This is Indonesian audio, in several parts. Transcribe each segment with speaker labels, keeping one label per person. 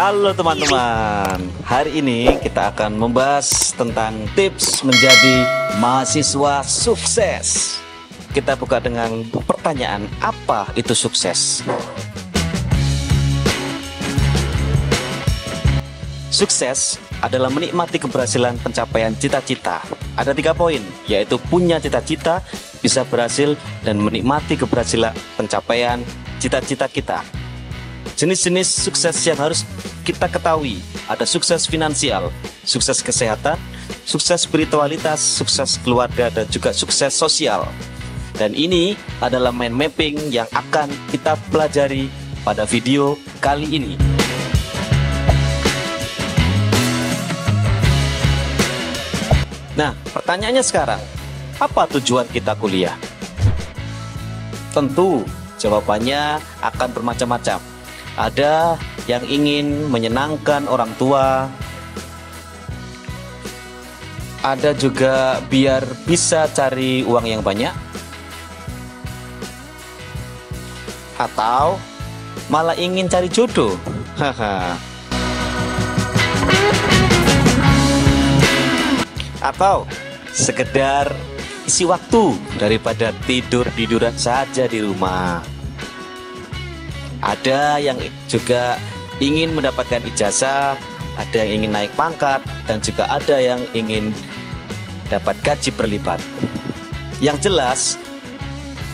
Speaker 1: Halo teman-teman, hari ini kita akan membahas tentang tips menjadi mahasiswa sukses. Kita buka dengan pertanyaan, apa itu sukses? Sukses adalah menikmati keberhasilan pencapaian cita-cita. Ada 3 poin, yaitu punya cita-cita, bisa berhasil, dan menikmati keberhasilan pencapaian cita-cita kita. Jenis-jenis sukses yang harus kita ketahui, ada sukses finansial, sukses kesehatan, sukses spiritualitas, sukses keluarga, dan juga sukses sosial. Dan ini adalah mind mapping yang akan kita pelajari pada video kali ini. Nah, pertanyaannya sekarang, apa tujuan kita kuliah? Tentu jawabannya akan bermacam-macam. Ada yang ingin menyenangkan orang tua, ada juga biar bisa cari uang yang banyak, atau malah ingin cari jodoh. Atau sekedar isi waktu daripada tidur-tiduran saja di rumah. Ada yang juga ingin mendapatkan ijazah, ada yang ingin naik pangkat, dan juga ada yang ingin dapat gaji berlipat. Yang jelas,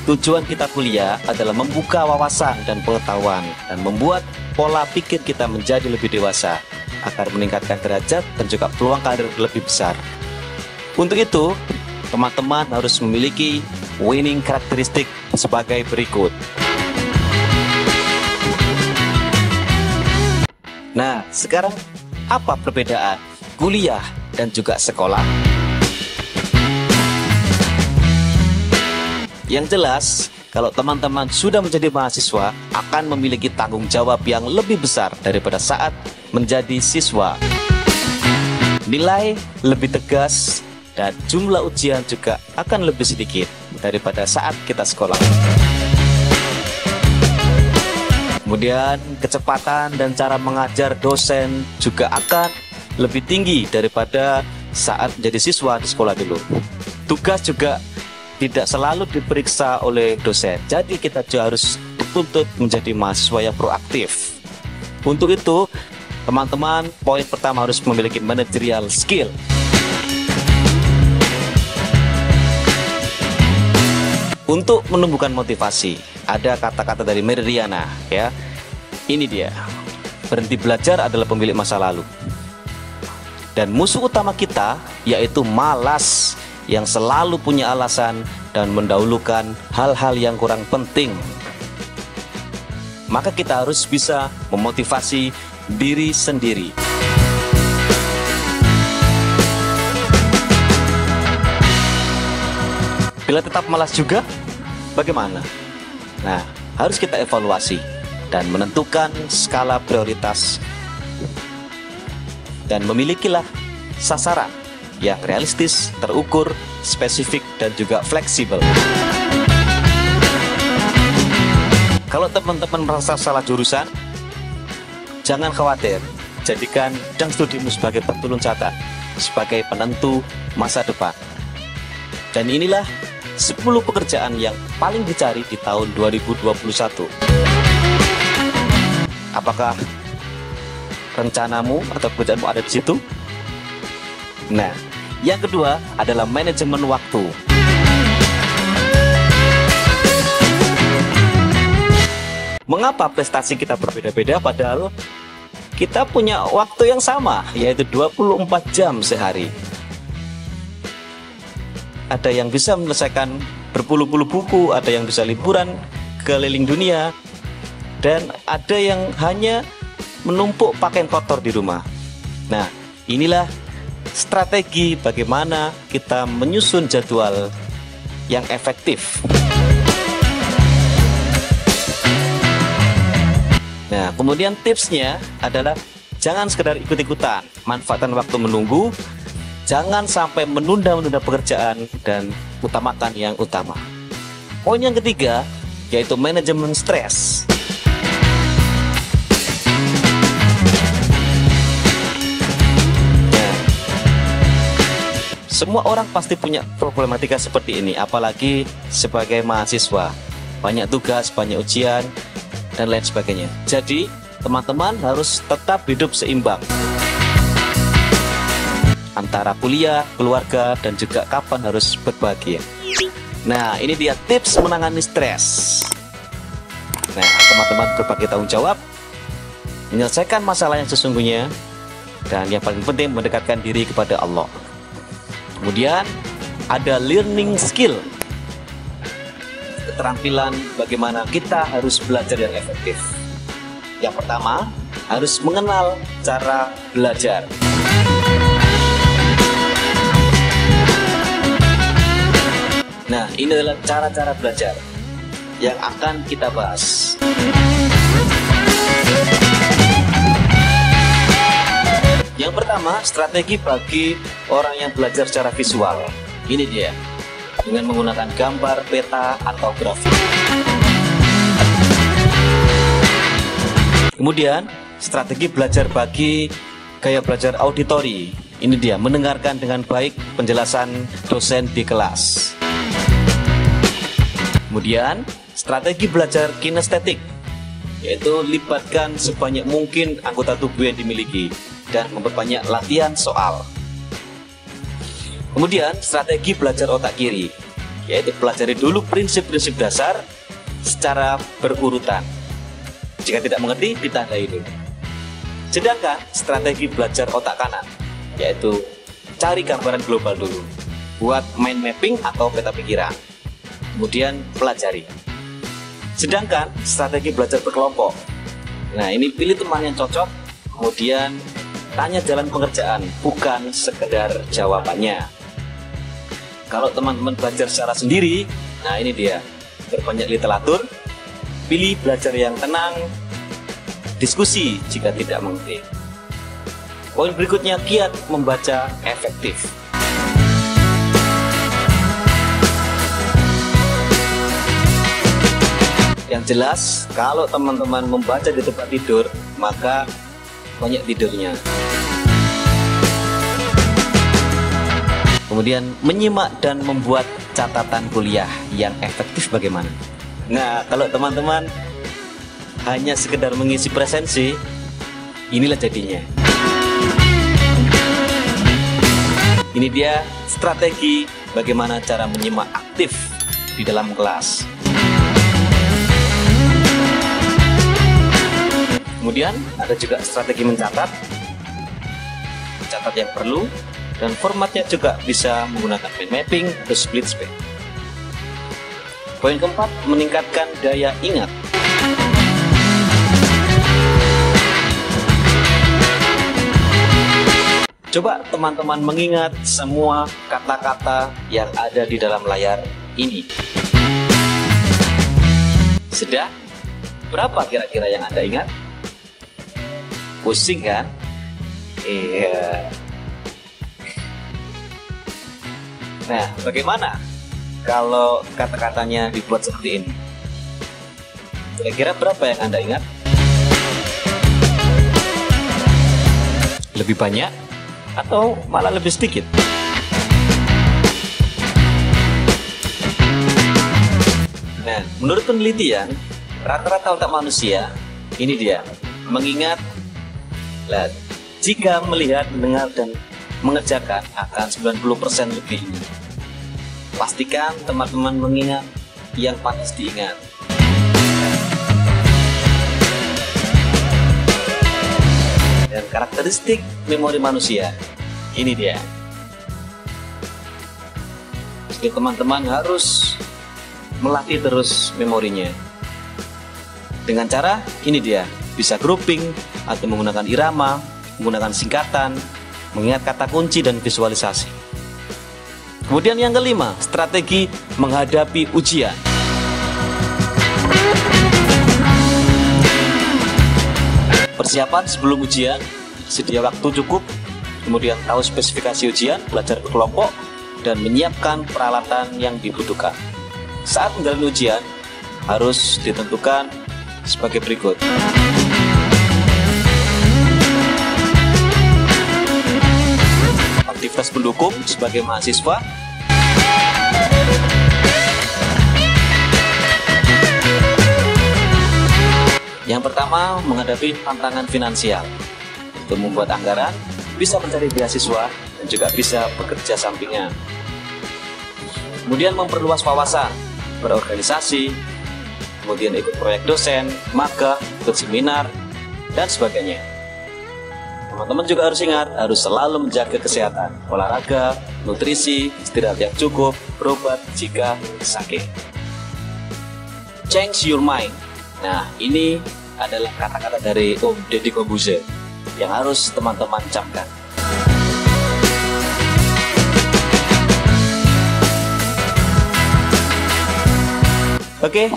Speaker 1: tujuan kita kuliah adalah membuka wawasan dan pengetahuan dan membuat pola pikir kita menjadi lebih dewasa agar meningkatkan derajat dan juga peluang karir lebih besar. Untuk itu, teman-teman harus memiliki winning karakteristik sebagai berikut. Nah, sekarang apa perbedaan kuliah dan juga sekolah? Yang jelas, kalau teman-teman sudah menjadi mahasiswa, akan memiliki tanggung jawab yang lebih besar daripada saat menjadi siswa. Nilai lebih tegas dan jumlah ujian juga akan lebih sedikit daripada saat kita sekolah. Kemudian kecepatan dan cara mengajar dosen juga akan lebih tinggi daripada saat menjadi siswa di sekolah dulu. Tugas juga tidak selalu diperiksa oleh dosen, jadi kita juga harus dituntut menjadi mahasiswa yang proaktif. Untuk itu, teman-teman, poin pertama harus memiliki managerial skill. Untuk menumbuhkan motivasi, ada kata-kata dari Meridiana, ya. Ini dia. Berhenti belajar adalah pemilik masa lalu. Dan musuh utama kita yaitu malas yang selalu punya alasan dan mendahulukan hal-hal yang kurang penting. Maka kita harus bisa memotivasi diri sendiri. Bila tetap malas juga, bagaimana? Nah, harus kita evaluasi dan menentukan skala prioritas. Dan memilikilah sasaran yang realistis, terukur, spesifik, dan juga fleksibel. Kalau teman-teman merasa salah jurusan, jangan khawatir. Jadikan bidang studimu sebagai pentul loncatan, sebagai penentu masa depan. Dan inilah 10 pekerjaan yang paling dicari di tahun 2021. Apakah rencanamu atau pekerjaanmu ada di situ? Nah, yang kedua adalah manajemen waktu. Mengapa prestasi kita berbeda-beda padahal kita punya waktu yang sama, yaitu 24 jam sehari? Ada yang bisa menyelesaikan berpuluh-puluh buku, ada yang bisa liburan keliling dunia, dan ada yang hanya menumpuk pakaian kotor di rumah. Nah, inilah strategi bagaimana kita menyusun jadwal yang efektif. Nah, kemudian tipsnya adalah jangan sekedar ikut-ikutan, manfaatkan waktu menunggu. Jangan sampai menunda-nunda pekerjaan dan utamakan yang utama. Poin yang ketiga yaitu manajemen stres. Semua orang pasti punya problematika seperti ini, apalagi sebagai mahasiswa. Banyak tugas, banyak ujian, dan lain sebagainya. Jadi, teman-teman harus tetap hidup seimbang antara kuliah, keluarga, dan juga kapan harus berbahagia. Nah, ini dia tips menangani stres. Nah, teman-teman berbagi tanggung jawab, menyelesaikan masalah yang sesungguhnya, dan yang paling penting mendekatkan diri kepada Allah. Kemudian ada learning skill, keterampilan bagaimana kita harus belajar yang efektif. Yang pertama, harus mengenal cara belajar. Nah, ini adalah cara-cara belajar yang akan kita bahas. Yang pertama, strategi bagi orang yang belajar secara visual. Ini dia, dengan menggunakan gambar, peta, atau grafik. Kemudian, strategi belajar bagi gaya belajar auditori. Ini dia, mendengarkan dengan baik penjelasan dosen di kelas. Kemudian, strategi belajar kinestetik, yaitu libatkan sebanyak mungkin anggota tubuh yang dimiliki dan memperbanyak latihan soal. Kemudian strategi belajar otak kiri, yaitu pelajari dulu prinsip-prinsip dasar secara berurutan. Jika tidak mengerti, ditandai dulu. Sedangkan strategi belajar otak kanan, yaitu cari gambaran global dulu, buat mind mapping atau peta pikiran, kemudian pelajari. Sedangkan strategi belajar berkelompok, nah ini pilih teman yang cocok, kemudian tanya jalan pengerjaan, bukan sekedar jawabannya. Kalau teman-teman belajar secara sendiri, nah ini dia, berbanyak literatur, pilih belajar yang tenang, diskusi jika tidak mengerti. Poin berikutnya, giat membaca efektif. Yang jelas, kalau teman-teman membaca di tempat tidur, maka banyak tidurnya. Kemudian menyimak dan membuat catatan kuliah yang efektif bagaimana? Nah, kalau teman-teman hanya sekedar mengisi presensi, inilah jadinya. Ini dia strategi bagaimana cara menyimak aktif di dalam kelas. Kemudian ada juga strategi mencatat yang perlu, dan formatnya juga bisa menggunakan mind mapping atau split screen. Poin keempat, meningkatkan daya ingat. Coba teman-teman mengingat semua kata-kata yang ada di dalam layar ini. Sudah? Berapa kira-kira yang Anda ingat? Pusing kan? Iya. Nah, bagaimana kalau kata-katanya dibuat seperti ini? Kira-kira berapa yang Anda ingat? Lebih banyak atau malah lebih sedikit? Nah, menurut penelitian, rata-rata otak manusia, ini dia, mengingat, jika melihat, mendengar, dan mengerjakan akan 90% lebih ini. Pastikan teman-teman mengingat yang patut diingat. Dan karakteristik memori manusia, ini dia. Jadi teman-teman harus melatih terus memorinya. Dengan cara ini dia, bisa grouping atau menggunakan irama, menggunakan singkatan, mengingat kata kunci dan visualisasi. Kemudian yang kelima, strategi menghadapi ujian. Persiapan sebelum ujian, sedia waktu cukup, kemudian tahu spesifikasi ujian, belajar berkelompok, dan menyiapkan peralatan yang dibutuhkan. Saat menjalani ujian, harus ditentukan sebagai berikut. fasilitas pendukung sebagai mahasiswa. Yang pertama, menghadapi tantangan finansial. Untuk membuat anggaran, bisa mencari beasiswa, dan juga bisa bekerja sampingan. Kemudian memperluas wawasan, berorganisasi, kemudian ikut proyek dosen, magang, ikut seminar, dan sebagainya. Teman-teman juga harus ingat, harus selalu menjaga kesehatan, olahraga, nutrisi, istirahat yang cukup, berobat jika sakit. Change your mind. Nah, ini adalah kata-kata dari Om Deddy Corbuzier yang harus teman-teman camkan. Oke,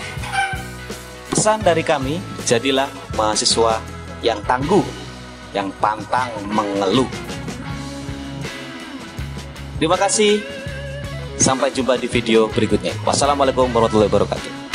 Speaker 1: pesan dari kami, jadilah mahasiswa yang tangguh, yang pantang mengeluh. Terima kasih, sampai jumpa di video berikutnya. Wassalamualaikum warahmatullahi wabarakatuh.